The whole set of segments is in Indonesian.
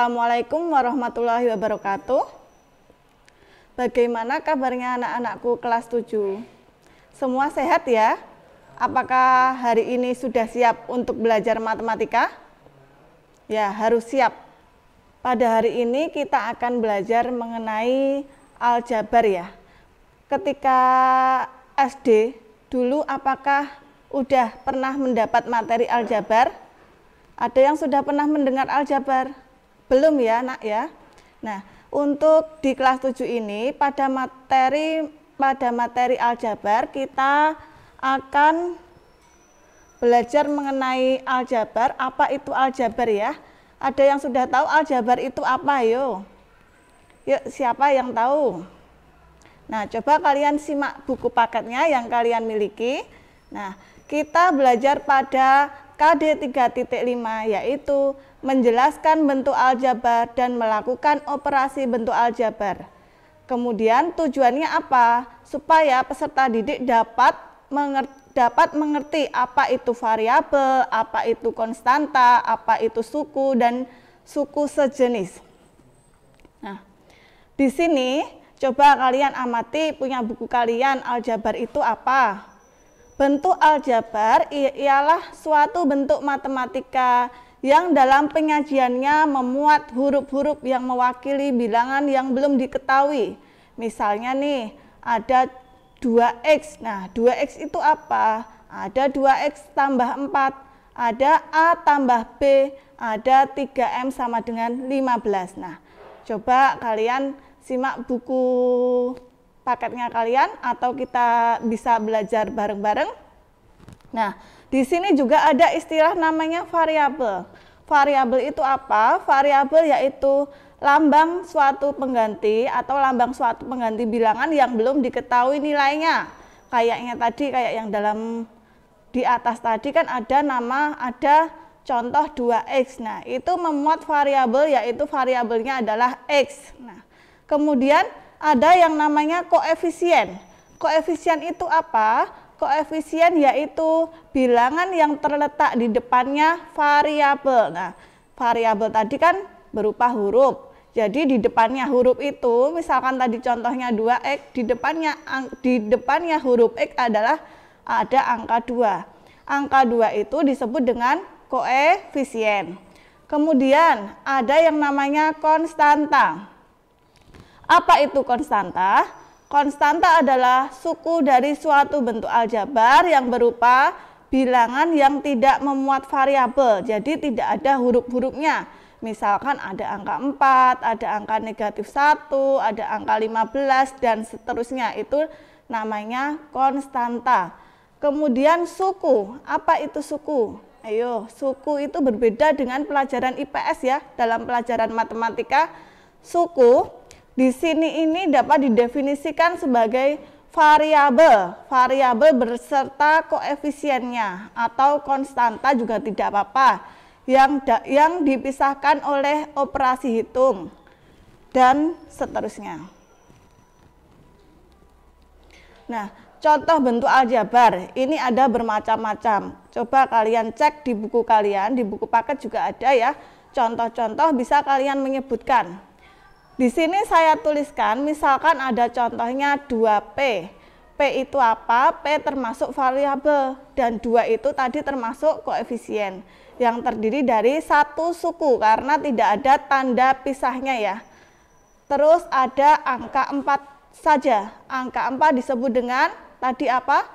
Assalamualaikum warahmatullahi wabarakatuh. Bagaimana kabarnya anak-anakku kelas 7? Semua sehat ya? Apakah hari ini sudah siap untuk belajar matematika? Ya, harus siap. Pada hari ini kita akan belajar mengenai aljabar ya. Ketika SD dulu apakah udah pernah mendapat materi aljabar? Ada yang sudah pernah mendengar aljabar? Belum ya, Nak ya? Nah, untuk di kelas 7 ini pada materi aljabar kita akan belajar mengenai aljabar. Apa itu aljabar ya? Ada yang sudah tahu aljabar itu apa? Yuk, siapa yang tahu? Nah, coba kalian simak buku paketnya yang kalian miliki. Nah, kita belajar pada KD 3.5 yaitu menjelaskan bentuk aljabar dan melakukan operasi bentuk aljabar. Kemudian tujuannya apa? Supaya peserta didik dapat mengerti apa itu variabel, apa itu konstanta, apa itu suku, dan suku sejenis. Nah, di sini coba kalian amati punya buku kalian, aljabar itu apa? Bentuk aljabar ialah suatu bentuk matematika yang dalam penyajiannya memuat huruf-huruf yang mewakili bilangan yang belum diketahui. Misalnya nih, ada 2x. Nah, 2x itu apa? Ada 2x tambah 4, ada A tambah B, ada 3M sama dengan 15. Nah, coba kalian simak buku paketnya kalian atau kita bisa belajar bareng-bareng. Nah, di sini juga ada istilah namanya variabel. Variabel itu apa? Variabel yaitu lambang suatu pengganti atau lambang suatu pengganti bilangan yang belum diketahui nilainya. Kayaknya tadi, kayak yang dalam di atas tadi kan ada contoh 2x. Nah, itu memuat variabel yaitu variabelnya adalah x. Nah, kemudian ada yang namanya koefisien. Koefisien itu apa? Koefisien yaitu bilangan yang terletak di depannya variabel. Nah, variabel tadi kan berupa huruf. Jadi di depannya huruf itu, misalkan tadi contohnya 2x, di depannya huruf x adalah ada angka 2. Angka 2 itu disebut dengan koefisien. Kemudian ada yang namanya konstanta. Apa itu konstanta? Konstanta adalah suku dari suatu bentuk aljabar yang berupa bilangan yang tidak memuat variabel, jadi tidak ada huruf-hurufnya. Misalkan ada angka 4, ada angka -1, ada angka 15, dan seterusnya. Itu namanya konstanta. Kemudian suku. Apa itu suku? Ayo, suku itu berbeda dengan pelajaran IPS ya. Dalam pelajaran matematika, suku di sini ini dapat didefinisikan sebagai variabel berserta koefisiennya atau konstanta juga tidak apa-apa yang dipisahkan oleh operasi hitung dan seterusnya. Nah, contoh bentuk aljabar ini ada bermacam-macam. Coba kalian cek di buku kalian, di buku paket juga ada ya. Contoh-contoh bisa kalian menyebutkan. Di sini saya tuliskan, misalkan ada contohnya 2P. P itu apa? P termasuk variabel dan 2 itu tadi termasuk koefisien yang terdiri dari satu suku karena tidak ada tanda pisahnya ya. Terus ada angka 4 saja. Angka 4 disebut dengan tadi apa?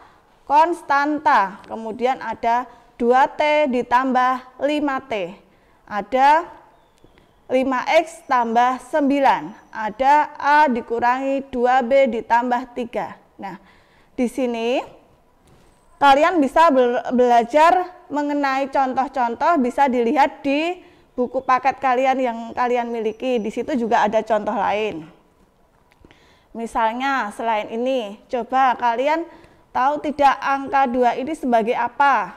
Konstanta. Kemudian ada 2T ditambah 5T. Ada 5x tambah 9, ada A dikurangi 2B ditambah 3. Nah, di sini kalian bisa belajar mengenai contoh-contoh, bisa dilihat di buku paket kalian yang kalian miliki. Di situ juga ada contoh lain. Misalnya selain ini, coba kalian tahu tidak angka 2 ini sebagai apa?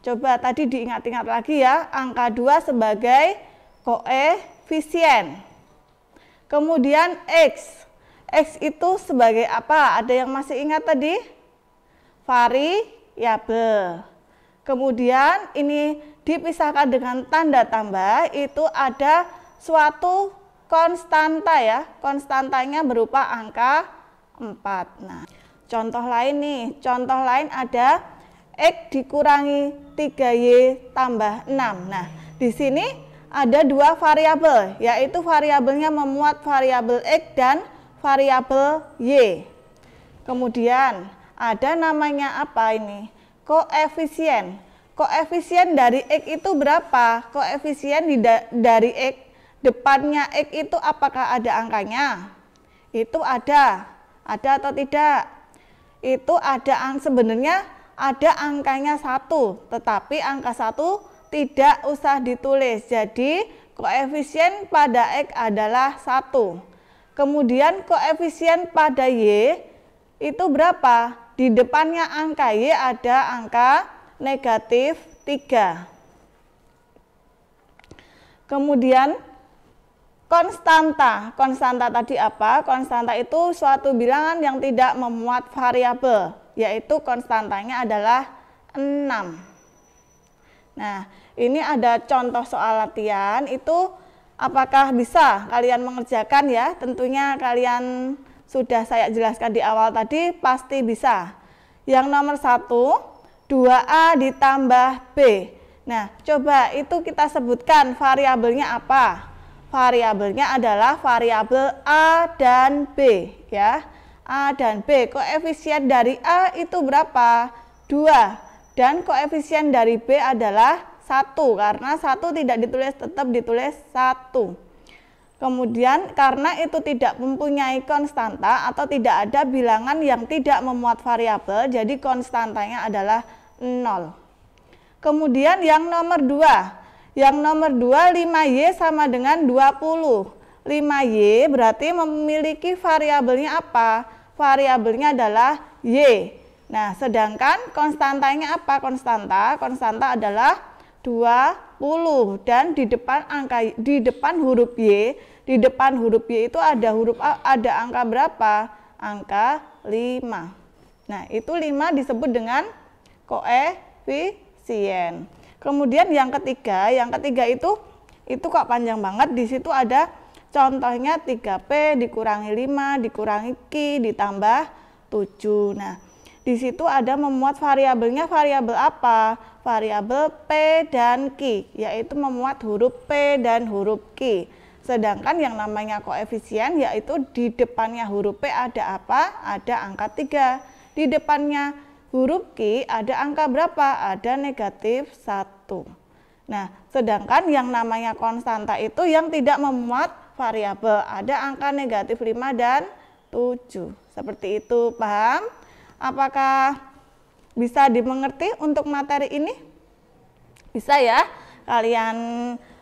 Coba tadi diingat-ingat lagi ya, angka 2 sebagai koefisien. Kemudian X. X itu sebagai apa? Ada yang masih ingat tadi? Variabel. Kemudian ini dipisahkan dengan tanda tambah, itu ada suatu konstanta ya. Konstantanya berupa angka 4. Nah, contoh lain nih. Contoh lain ada X dikurangi 3Y tambah 6. Nah, di sini ada dua variabel, yaitu variabelnya memuat variabel X dan variabel Y. Kemudian ada namanya apa ini? Koefisien. Koefisien dari X itu berapa? Koefisien dari X, depannya X itu apakah ada angkanya? Itu ada atau tidak? Itu ada, sebenarnya ada angkanya 1, tetapi angka 1 tidak usah ditulis. Jadi koefisien pada X adalah 1. Kemudian koefisien pada Y itu berapa? Di depannya angka Y ada angka negatif 3. Kemudian konstanta. Konstanta tadi apa? Konstanta itu suatu bilangan yang tidak memuat variabel, yaitu konstantanya adalah 6. Nah, ini ada contoh soal latihan, itu apakah bisa kalian mengerjakan ya? Tentunya kalian sudah saya jelaskan di awal tadi, pasti bisa. Yang nomor 1, 2A ditambah B. Nah, coba itu kita sebutkan variabelnya apa? Variabelnya adalah variabel A dan B ya. A dan B. Koefisien dari A itu berapa? 2. Dan koefisien dari B adalah 1, karena 1 tidak ditulis, tetap ditulis 1. Kemudian karena itu tidak mempunyai konstanta atau tidak ada bilangan yang tidak memuat variabel, jadi konstantanya adalah 0. Kemudian yang nomor 2. Yang nomor 2, 5Y sama dengan 20. 5Y berarti memiliki variabelnya apa? Variabelnya adalah Y. Nah, sedangkan konstantanya apa? Konstanta adalah 20, dan di depan huruf Y, di depan huruf Y itu ada angka berapa? Angka 5. Nah, itu 5 disebut dengan koefisien. Kemudian yang ketiga itu kok panjang banget. Di situ ada contohnya 3P dikurangi 5 dikurangi Q ditambah 7. Nah, di situ ada memuat variabelnya, variabel apa? Variabel P dan Q, yaitu memuat huruf P dan huruf Q. Sedangkan yang namanya koefisien yaitu di depannya huruf P ada apa? Ada angka 3. Di depannya huruf Q ada angka berapa? Ada negatif 1. Nah, sedangkan yang namanya konstanta itu yang tidak memuat variabel, ada angka negatif 5 dan 7. Seperti itu, paham? Apakah bisa dimengerti untuk materi ini? Bisa ya? Kalian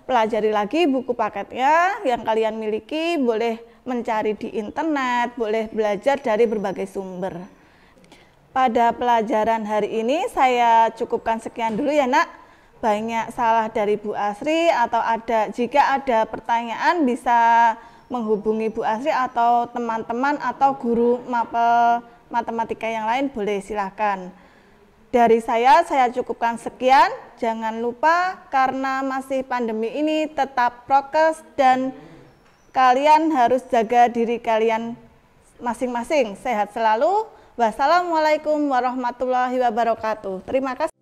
pelajari lagi buku paketnya yang kalian miliki, boleh mencari di internet, boleh belajar dari berbagai sumber. Pada pelajaran hari ini saya cukupkan sekian dulu ya nak. Banyak salah dari Bu Asri, atau jika ada pertanyaan bisa menghubungi Bu Asri atau teman-teman atau guru mapel matematika yang lain, boleh silahkan. Dari saya cukupkan sekian. Jangan lupa karena masih pandemi ini tetap prokes dan kalian harus jaga diri kalian masing-masing. Sehat selalu. Wassalamualaikum warahmatullahi wabarakatuh. Terima kasih.